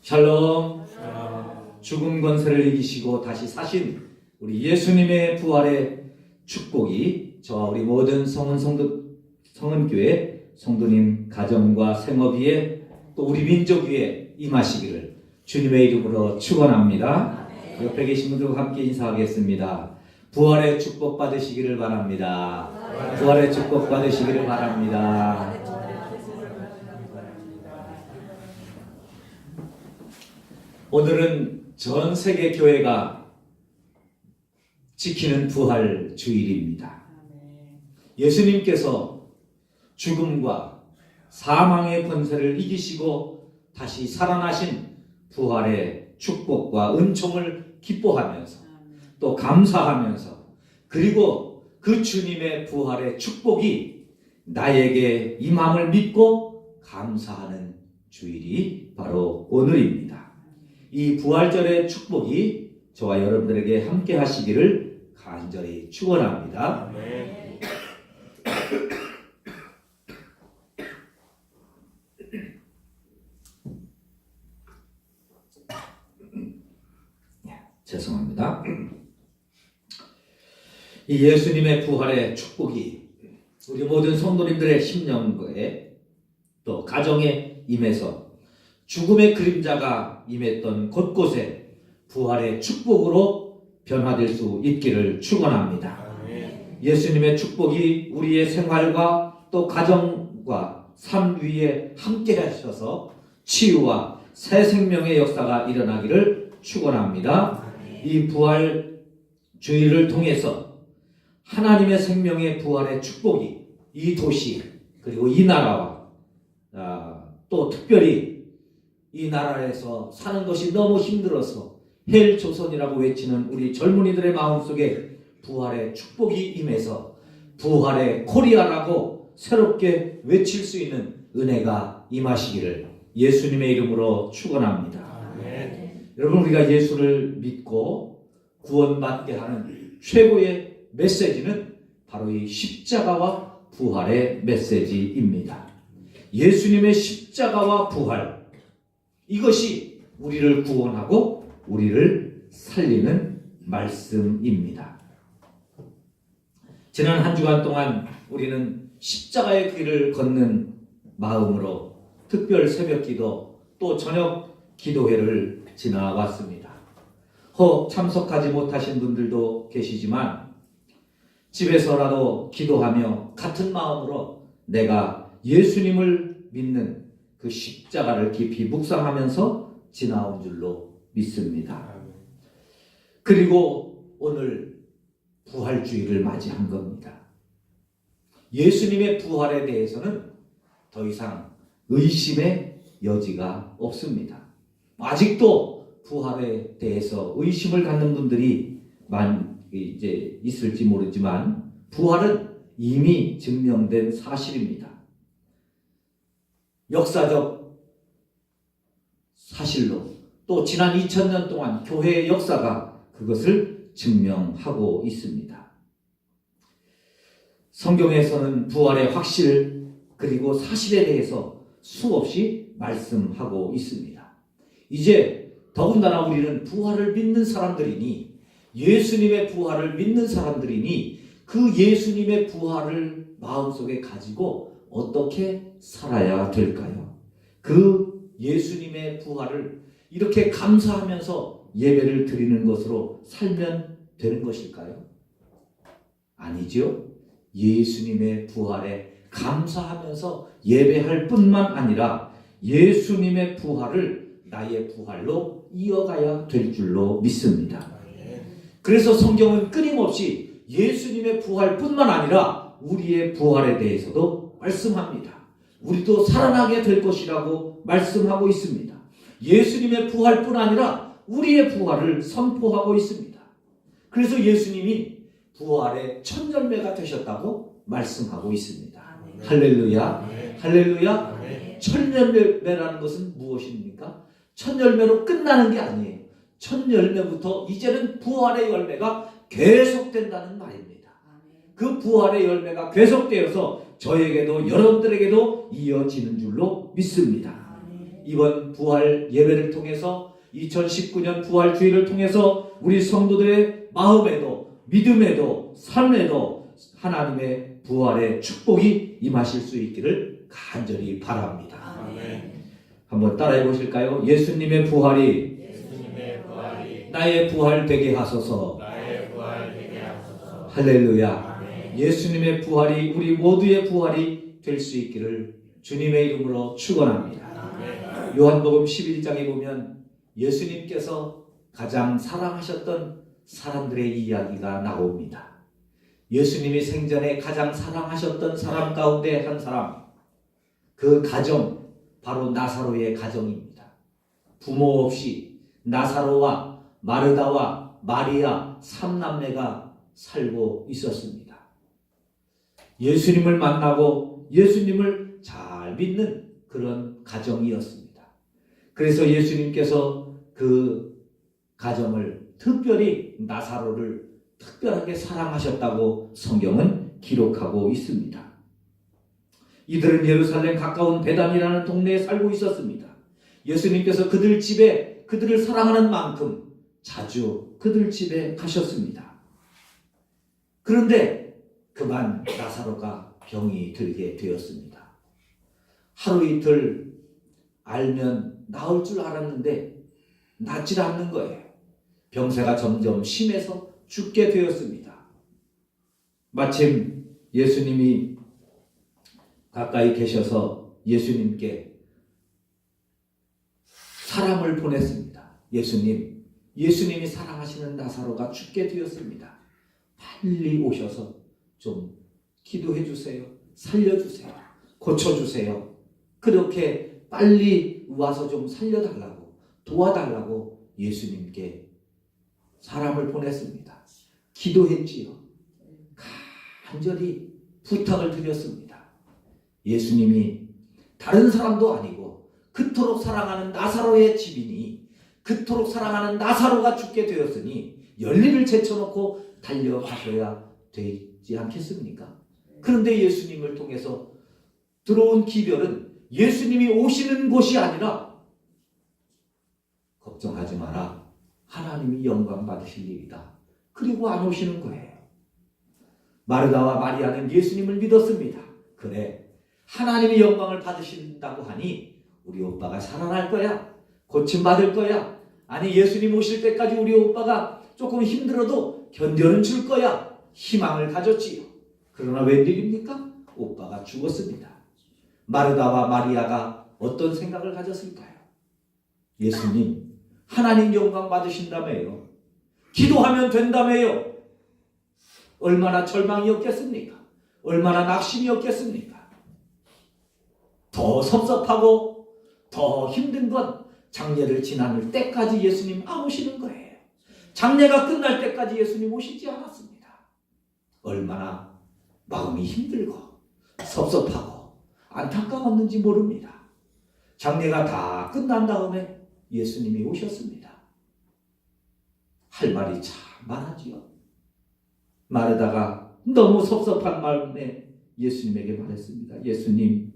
샬롬. 죽음 권세를 이기시고 다시 사신 우리 예수님의 부활의 축복이 저와 우리 모든 성은교회 성도님 가정과 생업 위에 또 우리 민족 위에 임하시기를 주님의 이름으로 축원합니다. 옆에 계신 분들과 함께 인사하겠습니다. 부활의 축복 받으시기를 바랍니다. 부활의 축복 받으시기를 바랍니다. 오늘은 전 세계 교회가 지키는 부활 주일입니다. 예수님께서 죽음과 사망의 권세를 이기시고 다시 살아나신 부활의 축복과 은총을 기뻐하면서 또 감사하면서 그리고 그 주님의 부활의 축복이 나에게 임함을 믿고 감사하는 주일이 바로 오늘입니다. 이 부활절의 축복이 저와 여러분들에게 함께 하시기를 간절히 축원합니다. 죄송합니다. 이 예수님의 부활의 축복이 우리 모든 성도님들의 심령에 또 가정에 임해서 죽음의 그림자가 임했던 곳곳에 부활의 축복으로 변화될 수 있기를 축원합니다. 예수님의 축복이 우리의 생활과 또 가정과 삶 위에 함께 하셔서 치유와 새 생명의 역사가 일어나기를 축원합니다. 이 부활 주일을 통해서 하나님의 생명의 부활의 축복이 이 도시 그리고 이 나라와 또 특별히 이 나라에서 사는 것이 너무 힘들어서 헬 조선이라고 외치는 우리 젊은이들의 마음속에 부활의 축복이 임해서 부활의 코리아라고 새롭게 외칠 수 있는 은혜가 임하시기를 예수님의 이름으로 축원합니다. 여러분, 우리가 예수를 믿고 구원받게 하는 최고의 메시지는 바로 이 십자가와 부활의 메시지입니다. 예수님의 십자가와 부활, 이것이 우리를 구원하고 우리를 살리는 말씀입니다. 지난 한 주간 동안 우리는 십자가의 길을 걷는 마음으로 특별 새벽기도 또 저녁 기도회를 지나왔습니다. 혹 참석하지 못하신 분들도 계시지만 집에서라도 기도하며 같은 마음으로 내가 예수님을 믿는 그 십자가를 깊이 묵상하면서 지나온 줄로 믿습니다. 그리고 오늘 부활주의를 맞이한 겁니다. 예수님의 부활에 대해서는 더 이상 의심의 여지가 없습니다. 아직도 부활에 대해서 의심을 갖는 분들이 이제 있을지 모르지만 부활은 이미 증명된 사실입니다. 역사적 사실로 또 지난 2000년 동안 교회의 역사가 그것을 증명하고 있습니다. 성경에서는 부활의 확실 그리고 사실에 대해서 수없이 말씀하고 있습니다. 이제 더군다나 우리는 부활을 믿는 사람들이니 예수님의 부활을 믿는 사람들이니 그 예수님의 부활을 마음속에 가지고 어떻게 살아야 될까요? 그 예수님의 부활을 이렇게 감사하면서 예배를 드리는 것으로 살면 되는 것일까요? 아니죠. 예수님의 부활에 감사하면서 예배할 뿐만 아니라 예수님의 부활을 나의 부활로 이어가야 될 줄로 믿습니다. 그래서 성경은 끊임없이 예수님의 부활뿐만 아니라 우리의 부활에 대해서도 말씀합니다. 우리도 살아나게 될 것이라고 말씀하고 있습니다. 예수님의 부활뿐 아니라 우리의 부활을 선포하고 있습니다. 그래서 예수님이 부활의 첫 열매가 되셨다고 말씀하고 있습니다. 할렐루야. 할렐루야. 첫 열매라는 것은 무엇입니까? 첫 열매로 끝나는 게 아니에요. 첫 열매부터 이제는 부활의 열매가 계속된다는 말입니다. 그 부활의 열매가 계속되어서 저에게도 여러분들에게도 이어지는 줄로 믿습니다. 이번 부활 예배를 통해서 2019년 부활 주일을 통해서 우리 성도들의 마음에도 믿음에도 삶에도 하나님의 부활의 축복이 임하실 수 있기를 간절히 바랍니다. 아멘. 한번 따라해 보실까요? 예수님의 부활이 나의 부활 되게 하소서. 할렐루야. 아멘. 예수님의 부활이 우리 모두의 부활이 될 수 있기를 주님의 이름으로 축원합니다. 아멘. 요한복음 11장에 보면 예수님께서 가장 사랑하셨던 사람들의 이야기가 나옵니다. 예수님이 생전에 가장 사랑하셨던 사람 가운데 한 사람, 그 가정 바로 나사로의 가정입니다. 부모 없이 나사로와 마르다와 마리아 3남매가 살고 있었습니다. 예수님을 만나고 예수님을 잘 믿는 그런 가정이었습니다. 그래서 예수님께서 그 가정을 특별히 나사로를 특별하게 사랑하셨다고 성경은 기록하고 있습니다. 이들은 예루살렘 가까운 베단이라는 동네에 살고 있었습니다. 예수님께서 그들 집에 그들을 사랑하는 만큼 자주 그들 집에 가셨습니다. 그런데 그만 나사로가 병이 들게 되었습니다. 하루 이틀 알면 나을 줄 알았는데 낫질 않는 거예요. 병세가 점점 심해서 죽게 되었습니다. 마침 예수님이 가까이 계셔서 예수님께 사람을 보냈습니다. 예수님이 사랑하시는 나사로가 죽게 되었습니다. 빨리 오셔서 좀 기도해 주세요. 살려주세요. 고쳐주세요. 그렇게 빨리 와서 좀 살려달라고 도와달라고 예수님께 사람을 보냈습니다. 기도했지요. 간절히 부탁을 드렸습니다. 예수님이 다른 사람도 아니고 그토록 사랑하는 나사로의 집이니 그토록 사랑하는 나사로가 죽게 되었으니 열리를 제쳐놓고 달려가셔야 되지 않겠습니까? 그런데 예수님을 통해서 들어온 기별은 예수님이 오시는 곳이 아니라 걱정하지 마라. 하나님이 영광 받으실 일이다. 그리고 안 오시는 거예요. 마르다와 마리아는 예수님을 믿었습니다. 그래, 하나님이 영광을 받으신다고 하니 우리 오빠가 살아날 거야. 고침받을 거야. 아니 예수님 오실 때까지 우리 오빠가 조금 힘들어도 견뎌는 줄 거야. 희망을 가졌지요. 그러나 웬일입니까? 오빠가 죽었습니다. 마르다와 마리아가 어떤 생각을 가졌을까요? 예수님, 하나님 영광 받으신다며요. 기도하면 된다며요. 얼마나 절망이었겠습니까? 얼마나 낙심이었겠습니까? 더 섭섭하고 더 힘든 건 장례를 지나는 때까지 예수님 안 오시는 거예요. 장례가 끝날 때까지 예수님 오시지 않았습니다. 얼마나 마음이 힘들고 섭섭하고 안타까웠는지 모릅니다. 장례가 다 끝난 다음에 예수님이 오셨습니다. 할 말이 참 많았지요. 마르다가 너무 섭섭한 마음에 예수님에게 말했습니다. 예수님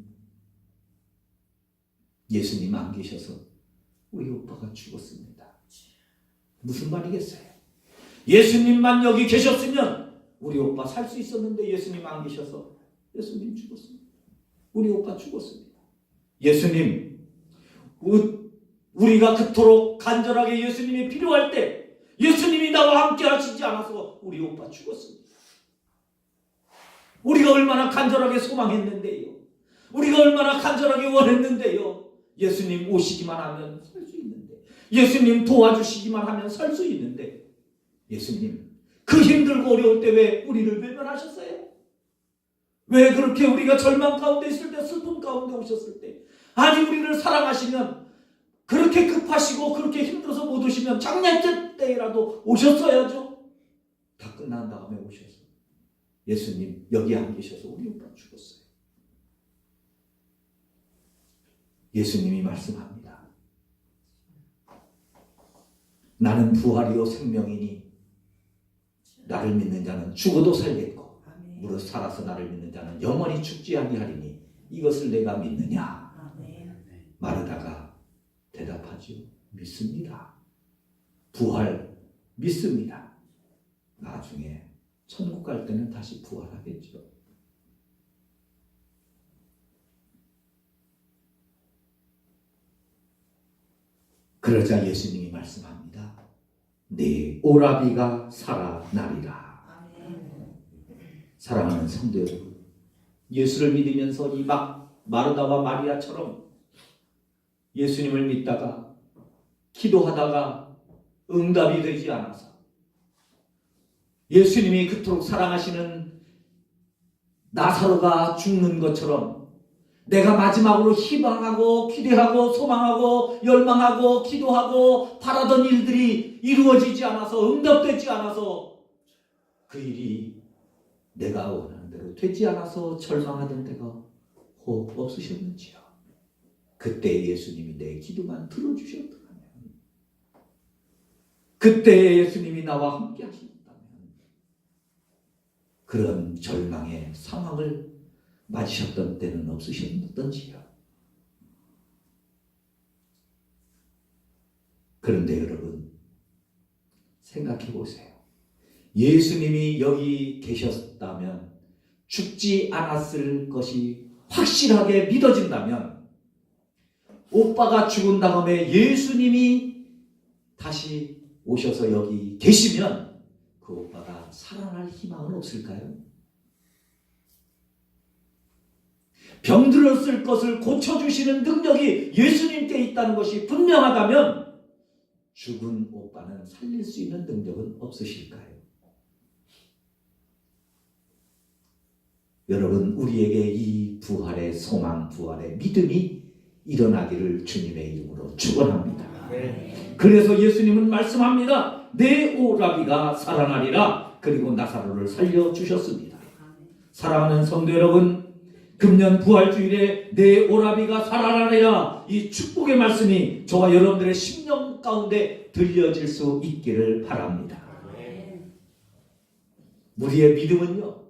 안 계셔서 우리 오빠가 죽었습니다. 무슨 말이겠어요? 예수님만 여기 계셨으면 우리 오빠 살 수 있었는데 예수님 안 계셔서 예수님 죽었습니다. 우리 오빠 죽었습니다. 예수님, 우리가 그토록 간절하게 예수님이 필요할 때 예수님이 나와 함께 하시지 않아서 우리 오빠 죽었습니다. 우리가 얼마나 간절하게 소망했는데요. 우리가 얼마나 간절하게 원했는데요. 예수님 오시기만 하면 살 수 있는데, 예수님 도와주시기만 하면 살 수 있는데, 예수님 그 힘들고 어려울 때 왜 우리를 외면하셨어요? 왜 그렇게 우리가 절망 가운데 있을 때, 슬픔 가운데 오셨을 때, 아니 우리를 사랑하시면 그렇게 급하시고 그렇게 힘들어서 못 오시면 장례 때라도 오셨어야죠. 다 끝난 다음에 오셔서 예수님 여기 안 계셔서 우리 오빠 죽었어요. 예수님이 말씀합니다. 나는 부활이요 생명이니 나를 믿는 자는 죽어도 살겠고 무릇 살아서 나를 믿는 자는 영원히 죽지 아니하리니 이것을 내가 믿느냐. 마르다가 어떡하죠? 믿습니다. 부활 믿습니다. 나중에 천국 갈 때는 다시 부활하겠죠. 그러자 예수님이 말씀합니다. 네 오라비가 살아나리라. 사랑하는 성도 여러분, 예수를 믿으면서 이 마르다와 마리아처럼 예수님을 믿다가 기도하다가 응답이 되지 않아서 예수님이 그토록 사랑하시는 나사로가 죽는 것처럼 내가 마지막으로 희망하고 기대하고 소망하고 열망하고 기도하고 바라던 일들이 이루어지지 않아서 응답되지 않아서 그 일이 내가 원하는 대로 되지 않아서 절망하던 때가 혹 없으셨는지요? 그때 예수님이 내 기도만 들어주셨다면, 그때 예수님이 나와 함께 하셨다면 그런 절망의 상황을 맞으셨던 때는 없으셨던지요? 그런데 여러분 생각해 보세요. 예수님이 여기 계셨다면, 죽지 않았을 것이 확실하게 믿어진다면, 오빠가 죽은 다음에 예수님이 다시 오셔서 여기 계시면 그 오빠가 살아날 희망은 없을까요? 병들었을 것을 고쳐주시는 능력이 예수님께 있다는 것이 분명하다면 죽은 오빠는 살릴 수 있는 능력은 없으실까요? 여러분, 우리에게 이 부활의 소망, 부활의 믿음이 일어나기를 주님의 이름으로 축원합니다. 그래서 예수님은 말씀합니다. 내 오라비가 살아나리라. 그리고 나사로를 살려주셨습니다. 사랑하는 성도 여러분, 금년 부활주일에 내 오라비가 살아나리라, 이 축복의 말씀이 저와 여러분들의 심령 가운데 들려질 수 있기를 바랍니다. 우리의 믿음은요,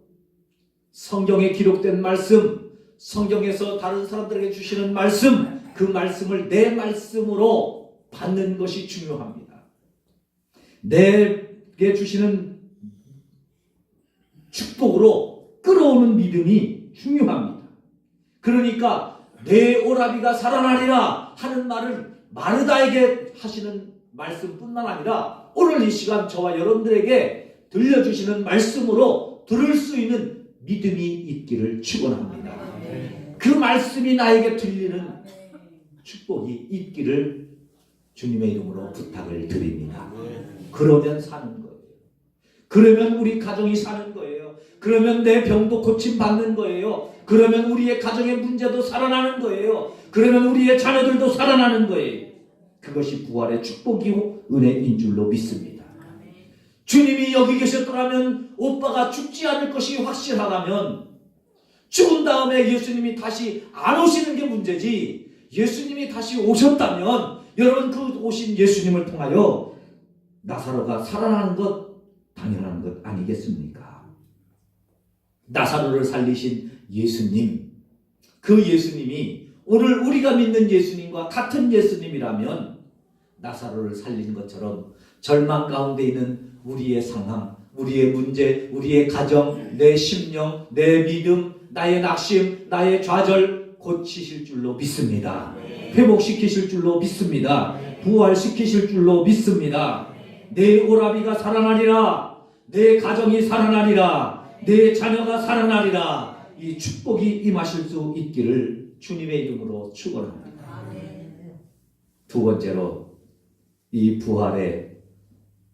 성경에 기록된 말씀, 성경에서 다른 사람들에게 주시는 말씀, 그 말씀을 내 말씀으로 받는 것이 중요합니다. 내게 주시는 축복으로 끌어오는 믿음이 중요합니다. 그러니까 내 오라비가 살아나리라 하는 말을 마르다에게 하시는 말씀뿐만 아니라 오늘 이 시간 저와 여러분들에게 들려주시는 말씀으로 들을 수 있는 믿음이 있기를 축원합니다. 그 말씀이 나에게 들리는 축복이 있기를 주님의 이름으로 부탁을 드립니다. 그러면 사는 거예요. 그러면 우리 가정이 사는 거예요. 그러면 내 병도 고침받는 거예요. 그러면 우리의 가정의 문제도 살아나는 거예요. 그러면 우리의 자녀들도 살아나는 거예요. 그것이 부활의 축복이고 은혜인 줄로 믿습니다. 주님이 여기 계셨더라면, 오빠가 죽지 않을 것이 확실하다면, 죽은 다음에 예수님이 다시 안 오시는 게 문제지, 예수님이 다시 오셨다면 여러분 그 오신 예수님을 통하여 나사로가 살아나는 것 당연한 것 아니겠습니까? 나사로를 살리신 예수님, 그 예수님이 오늘 우리가 믿는 예수님과 같은 예수님이라면 나사로를 살린 것처럼 절망 가운데 있는 우리의 상황, 우리의 문제, 우리의 가정, 내 심령, 내 믿음, 나의 낙심, 나의 좌절 고치실 줄로 믿습니다. 회복시키실 줄로 믿습니다. 부활시키실 줄로 믿습니다. 내 오라비가 살아나리라. 내 가정이 살아나리라. 내 자녀가 살아나리라. 이 축복이 임하실 수 있기를 주님의 이름으로 축원합니다. 두 번째로, 이 부활의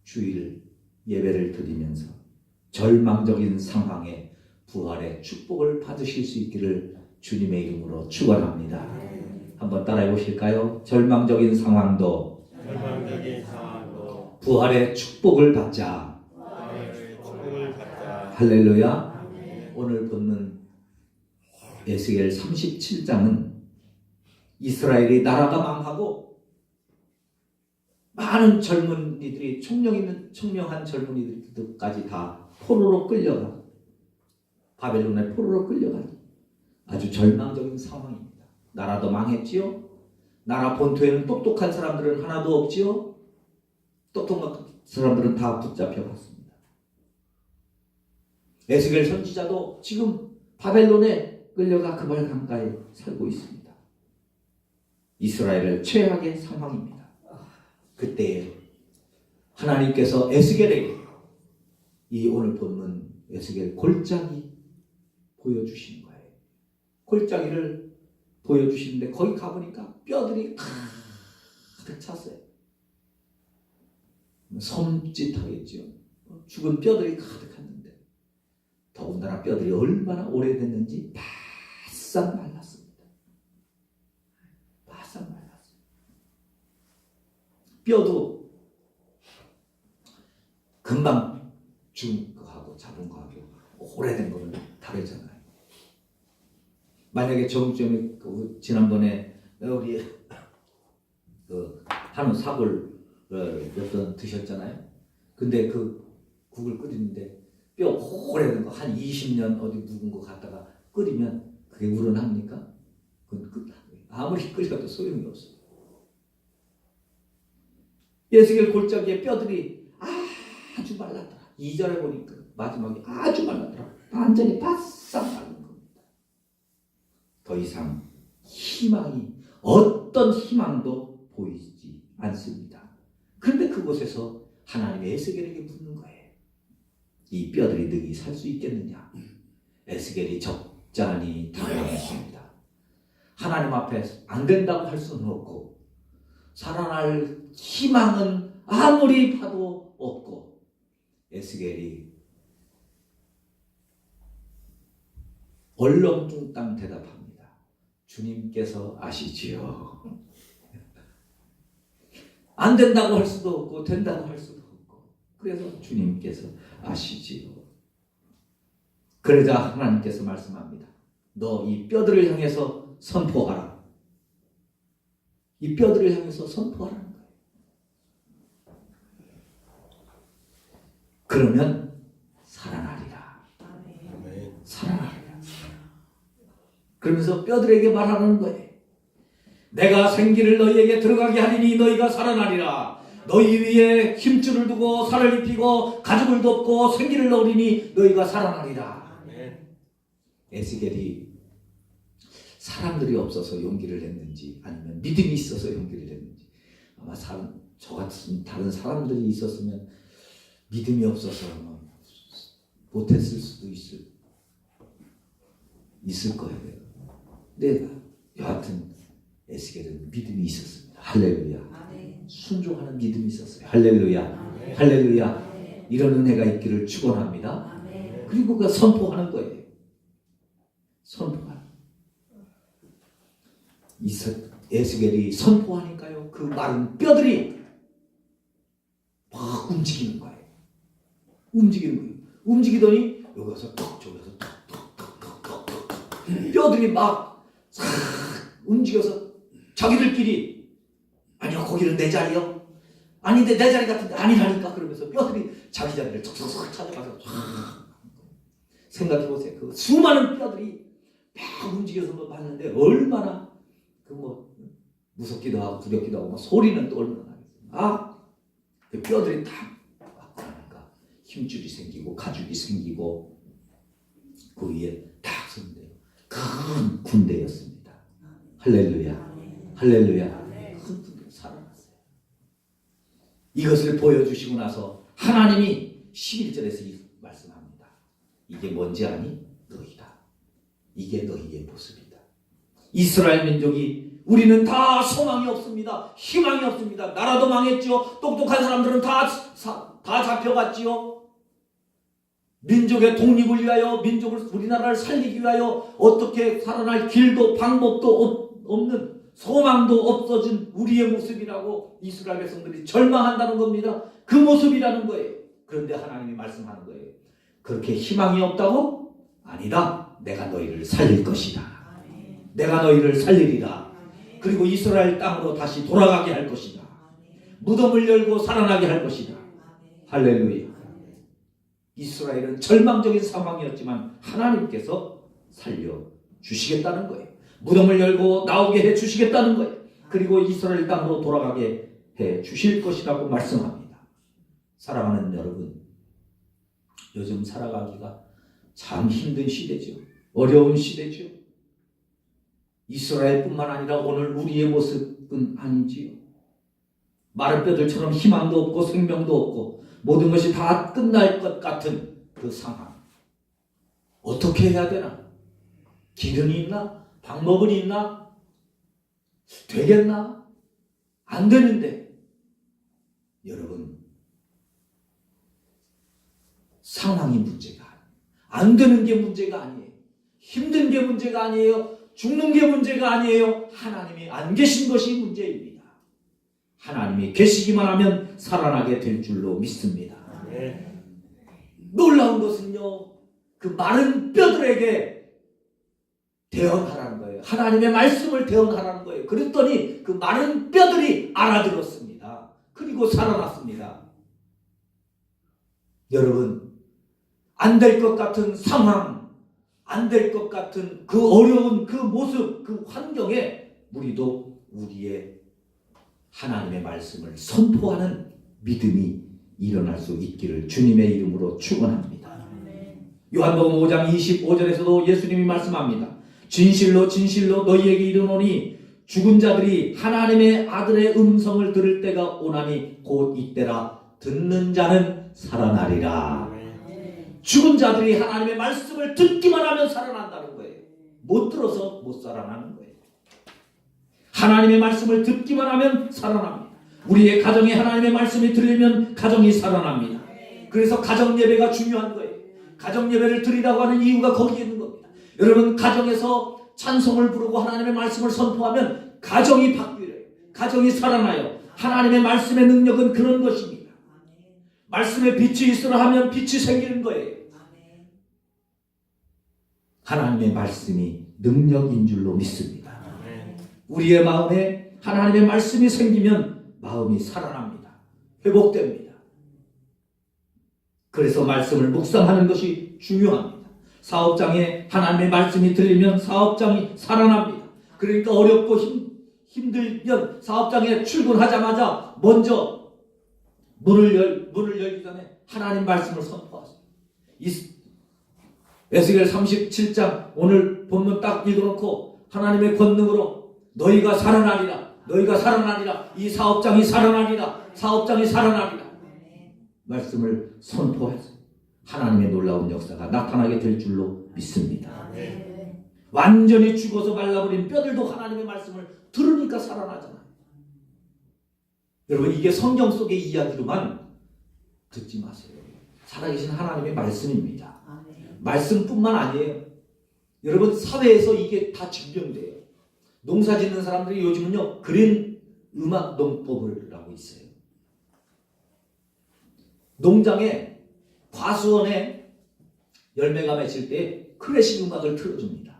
주일 예배를 드리면서 절망적인 상황에 부활의 축복을 받으실 수 있기를 주님의 이름으로 축원합니다. 한번 따라해 보실까요? 절망적인 상황도 부활의 축복을 받자. 할렐루야. 오늘 본문 에스겔 37장은 이스라엘이 나라가 망하고 많은 젊은이들이, 총명한 젊은이들까지 다 포로로 끌려가, 바벨론의 포로로 끌려가 아주 절망적인 상황입니다. 나라도 망했지요. 나라 본토에는 똑똑한 사람들은 하나도 없지요. 똑똑한 사람들은 다 붙잡혀 갔습니다. 에스겔 선지자도 지금 바벨론에 끌려가 그발 강가에 살고 있습니다. 이스라엘은 최악의 상황입니다. 그때 하나님께서 에스겔에게 이 오늘 본문 에스겔 골짜기 보여주시는 거예요. 골짜기를 보여주시는데 거기 가보니까 뼈들이 가득 찼어요. 섬찟하겠죠. 죽은 뼈들이 가득했는데 더군다나 뼈들이 얼마나 오래됐는지 바싹 말랐습니다. 바싹 말랐어요. 뼈도 금방 죽은 거하고 잡은 거하고 오래된 거는 다르잖아요. 만약에 정점에 지난번에 우리 한우 사골 몇 번 드셨잖아요. 근데 그 국을 끓이는데 뼈 오래된 거 한 20년 어디 묵은 거 갖다가 끓이면 그게 우러납니까? 그건 아무리 끓여도 소용이 없어요. 에스겔 골짜기에 뼈들이 아주 말랐더라. 2절에 보니까 마지막에 아주 말랐더라. 완전히 바싹 말른 겁니다. 더 이상 희망이 어떤 희망도 보이지 않습니다. 그런데 그곳에서 하나님의 에스겔에게 묻는 거예요. 이 뼈들이 능히 살 수 있겠느냐? 에스겔이 적잖이 답변했습니다. 하나님 앞에 안 된다고 할 수는 없고 살아날 희망은 아무리 봐도 없고 에스겔이 얼렁뚱땅 대답합니다. 주님께서 아시지요. 안 된다고 할 수도 없고 된다고 할 수도 없고 그래서 주님께서 아시지요. 그러자 하나님께서 말씀합니다. 너 이 뼈들을 향해서 선포하라. 이 뼈들을 향해서 선포하라는 거예요. 그러면 살아나리라. 살아나리라. 그러면서 뼈들에게 말하는 거예요. 내가 생기를 너희에게 들어가게 하리니 너희가 살아나리라. 너희 위에 힘줄을 두고 살을 입히고 가죽을 덮고 생기를 넣으리니 너희가 살아나리라. 에스겔이 사람들이 없어서 용기를 냈는지 아니면 믿음이 있어서 용기를 냈는지 아마 저 같은 다른 사람들이 있었으면 믿음이 없어서 못했을 수도 있을 거예요. 근데 여하튼 에스겔은 믿음이 있었습니다. 할렐루야. 아멘. 순종하는 믿음이 있었어요. 할렐루야. 아멘. 할렐루야. 아멘. 이런 은혜가 있기를 축원합니다. 아멘. 그리고 그 선포하는 거예요. 선포하는. 에스겔이 선포하니까요. 그 마른 뼈들이 막 움직이는 거예요. 움직이는 거예요. 움직이더니 여기서 턱 저기서 턱 뼈들이 막 움직여서 자기들끼리 아니요 거기는 내 자리요 아닌데 내 자리 같은데 아니라니까 그러면서 뼈들이 자기 자리를 척척 찾아가서 생각해보세요. 그 수많은 뼈들이 막 움직여서 봤는데 얼마나 무섭기도 하고 두렵기도 하고 소리는 또 얼마나 나겠어요. 그 뼈들이 다 막 그러니까 힘줄이 생기고 가죽이 생기고 그 위에 딱 섰는데요. 큰 군대였습니다. 할렐루야. 할렐루야. 큰 군대가 살아났어요. 이것을 보여주시고 나서 하나님이 11절에서 말씀합니다. 이게 뭔지 아니? 너희다. 이게 너희의 모습이다. 이스라엘 민족이 우리는 다 소망이 없습니다. 희망이 없습니다. 나라도 망했죠. 똑똑한 사람들은 다 잡혀갔지요. 민족의 독립을 위하여 우리나라를 살리기 위하여 어떻게 살아날 길도 방법도 없는 소망도 없어진 우리의 모습이라고 이스라엘 백성들이 절망한다는 겁니다. 그 모습이라는 거예요. 그런데 하나님이 말씀하는 거예요. 그렇게 희망이 없다고? 아니다. 내가 너희를 살릴 것이다. 내가 너희를 살리리라. 그리고 이스라엘 땅으로 다시 돌아가게 할 것이다. 무덤을 열고 살아나게 할 것이다. 할렐루야. 이스라엘은 절망적인 상황이었지만 하나님께서 살려주시겠다는 거예요. 무덤을 열고 나오게 해주시겠다는 거예요. 그리고 이스라엘 땅으로 돌아가게 해 주실 것이라고 말씀합니다. 사랑하는 여러분, 요즘 살아가기가 참 힘든 시대죠. 어려운 시대죠. 이스라엘뿐만 아니라 오늘 우리의 모습은 아니지요. 마른 뼈들처럼 희망도 없고 생명도 없고 모든 것이 다 끝날 것 같은 그 상황. 어떻게 해야 되나? 길은 있나? 방법은 있나? 되겠나? 안 되는데 여러분, 상황이 문제가 아니에요. 안 되는 게 문제가 아니에요. 힘든 게 문제가 아니에요. 죽는 게 문제가 아니에요. 하나님이 안 계신 것이 문제입니다. 하나님이 계시기만 하면 살아나게 될 줄로 믿습니다. 네. 놀라운 것은요, 그 마른 뼈들에게 대언하라는 거예요. 하나님의 말씀을 대언하라는 거예요. 그랬더니 그 마른 뼈들이 알아들었습니다. 그리고 살아났습니다. 여러분, 안 될 것 같은 상황, 안 될 것 같은 그 어려운 그 모습, 그 환경에 우리도 우리의 하나님의 말씀을 선포하는 믿음이 일어날 수 있기를 주님의 이름으로 축원합니다. 요한복음 5장 25절에서도 예수님이 말씀합니다. 진실로 진실로 너희에게 이르노니 죽은 자들이 하나님의 아들의 음성을 들을 때가 오나니 곧 이때라. 듣는 자는 살아나리라. 죽은 자들이 하나님의 말씀을 듣기만 하면 살아난다는 거예요. 못 들어서 못 살아나는 거예요. 하나님의 말씀을 듣기만 하면 살아납니다. 우리의 가정에 하나님의 말씀이 들리면 가정이 살아납니다. 그래서 가정 예배가 중요한 거예요. 가정 예배를 드리라고 하는 이유가 거기에 있는 겁니다. 여러분, 가정에서 찬송을 부르고 하나님의 말씀을 선포하면 가정이 바뀌어요. 가정이 살아나요. 하나님의 말씀의 능력은 그런 것입니다. 말씀에 빛이 있으라 하면 빛이 생기는 거예요. 하나님의 말씀이 능력인 줄로 믿습니다. 우리의 마음에 하나님의 말씀이 생기면 마음이 살아납니다. 회복됩니다. 그래서 말씀을 묵상하는 것이 중요합니다. 사업장에 하나님의 말씀이 들리면 사업장이 살아납니다. 그러니까 어렵고 힘들면 사업장에 출근하자마자 먼저 문을 열기 전에 하나님 말씀을 선포하세요. 에스겔 37장 오늘 본문 딱 읽어놓고 하나님의 권능으로 너희가 살아나리라. 너희가 살아나리라. 이 사업장이 살아나리라. 사업장이 살아나리라. 말씀을 선포해서 하나님의 놀라운 역사가 나타나게 될 줄로 믿습니다. 완전히 죽어서 말라버린 뼈들도 하나님의 말씀을 들으니까 살아나잖아요. 여러분, 이게 성경 속의 이야기로만 듣지 마세요. 살아계신 하나님의 말씀입니다. 말씀뿐만 아니에요. 여러분, 사회에서 이게 다 증명돼요. 농사 짓는 사람들이 요즘은요, 그린 음악 농법을 하고 있어요. 농장에 과수원에 열매가 맺힐 때 클래식 음악을 틀어줍니다.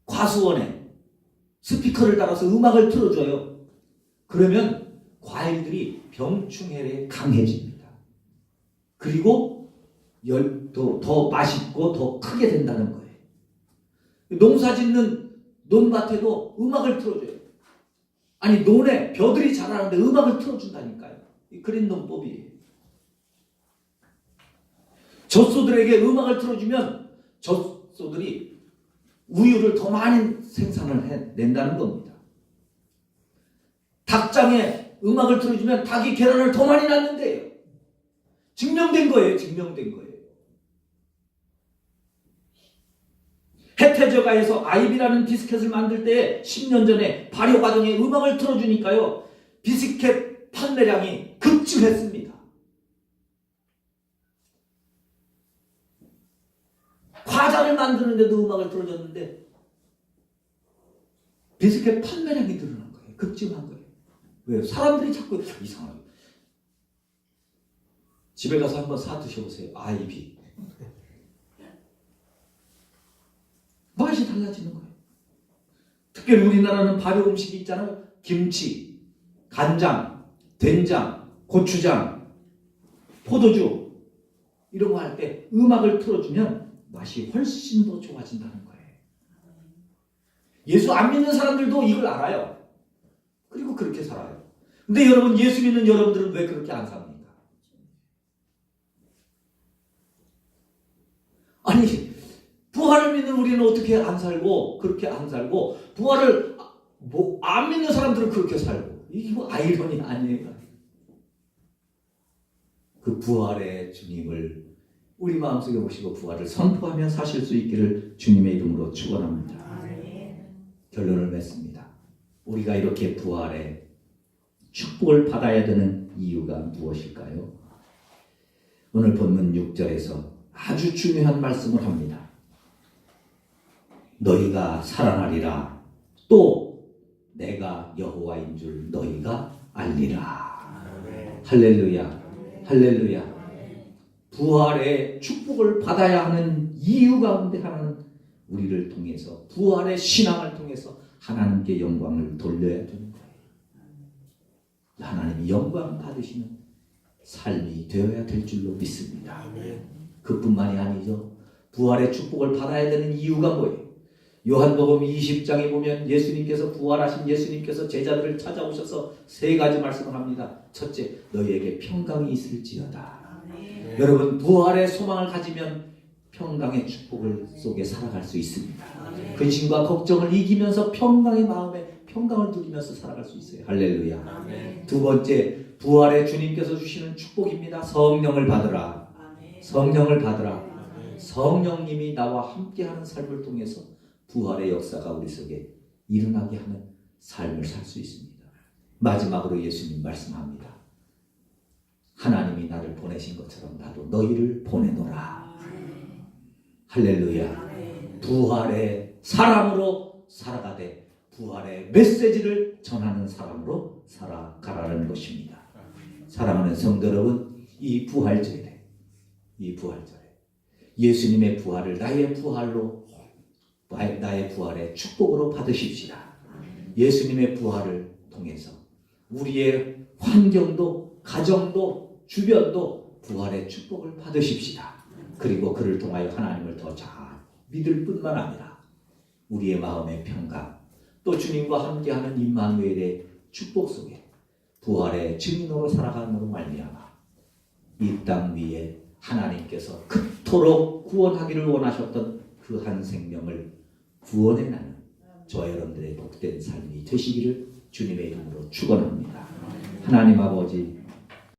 과수원에 스피커를 달아서 음악을 틀어줘요. 그러면 과일들이 병충해에 강해집니다. 그리고 더 맛있고 더 크게 된다는 거예요. 농사 짓는 논밭에도 음악을 틀어줘요. 아니, 논에 벼들이 자라는데 음악을 틀어준다니까요. 이 그린 농법이에요. 젖소들에게 음악을 틀어주면 젖소들이 우유를 더 많이 생산을 해낸다는 겁니다. 닭장에 음악을 틀어주면 닭이 계란을 더 많이 낳는데요. 증명된 거예요. 증명된 거예요. 혜태저가에서 아이비라는 비스켓을 만들 때 10년 전에 발효 과정에 음악을 틀어주니까요, 비스켓 판매량이 급증했습니다. 과자를 만드는데도 음악을 틀어줬는데 비스켓 판매량이 늘어난 거예요. 급증한 거예요. 왜요? 사람들이 자꾸 이상하게. 집에 가서 한번 사 드셔보세요. 아이비. 맛이 달라지는 거예요. 특별히 우리나라는 발효 음식이 있잖아요. 김치, 간장, 된장, 고추장, 포도주 이런 거 할 때 음악을 틀어주면 맛이 훨씬 더 좋아진다는 거예요. 예수 안 믿는 사람들도 이걸 알아요. 그리고 그렇게 살아요. 근데 여러분, 예수 믿는 여러분들은 왜 그렇게 안 삽니까? 아니, 부활을 믿는 우리는 어떻게 안 살고 그렇게 안 살고, 부활을 안 믿는 사람들은 그렇게 살고, 이게 뭐 아이러니 아니에요? 그 부활의 주님을 우리 마음속에 모시고 부활을 선포하며 사실 수 있기를 주님의 이름으로 축원합니다. 결론을 맺습니다. 우리가 이렇게 부활의 축복을 받아야 되는 이유가 무엇일까요? 오늘 본문 6절에서 아주 중요한 말씀을 합니다. 너희가 살아나리라. 또 내가 여호와인 줄 너희가 알리라. 할렐루야. 할렐루야. 부활의 축복을 받아야 하는 이유 가운데 하나는 우리를 통해서, 부활의 신앙을 통해서 하나님께 영광을 돌려야 되는 거예요. 하나님이 영광 받으시는 삶이 되어야 될 줄로 믿습니다. 그뿐만이 아니죠. 부활의 축복을 받아야 되는 이유가 뭐예요? 요한복음 20장에 보면 예수님께서, 부활하신 예수님께서 제자들을 찾아오셔서 세 가지 말씀을 합니다. 첫째, 너희에게 평강이 있을지어다. 여러분, 부활의 소망을 가지면 평강의 축복을 속에 살아갈 수 있습니다. 근심과 걱정을 이기면서 평강의 마음에 평강을 누리면서 살아갈 수 있어요. 할렐루야. 두 번째, 부활의 주님께서 주시는 축복입니다. 성령을 받으라. 성령을 받으라. 성령님이 나와 함께하는 삶을 통해서 부활의 역사가 우리 속에 일어나게 하는 삶을 살 수 있습니다. 마지막으로 예수님 말씀합니다. 하나님이 나를 보내신 것처럼 나도 너희를 보내노라. 할렐루야. 부활의 사람으로 살아가되 부활의 메시지를 전하는 사람으로 살아가라는 것입니다. 사랑하는 성도 여러분, 이 부활절에 예수님의 부활을 나의 부활의 축복으로 받으십시다. 예수님의 부활을 통해서 우리의 환경도, 가정도, 주변도 부활의 축복을 받으십시다. 그리고 그를 통하여 하나님을 더 잘 믿을 뿐만 아니라 우리의 마음의 평강, 또 주님과 함께하는 임마누엘의 축복 속에 부활의 증인으로 살아감으로 말미암아 이 땅 위에 하나님께서 그토록 구원하기를 원하셨던 그 한 생명을 구원해내는 저와 여러분들의 복된 삶이 되시기를 주님의 이름으로 축원합니다. 하나님 아버지,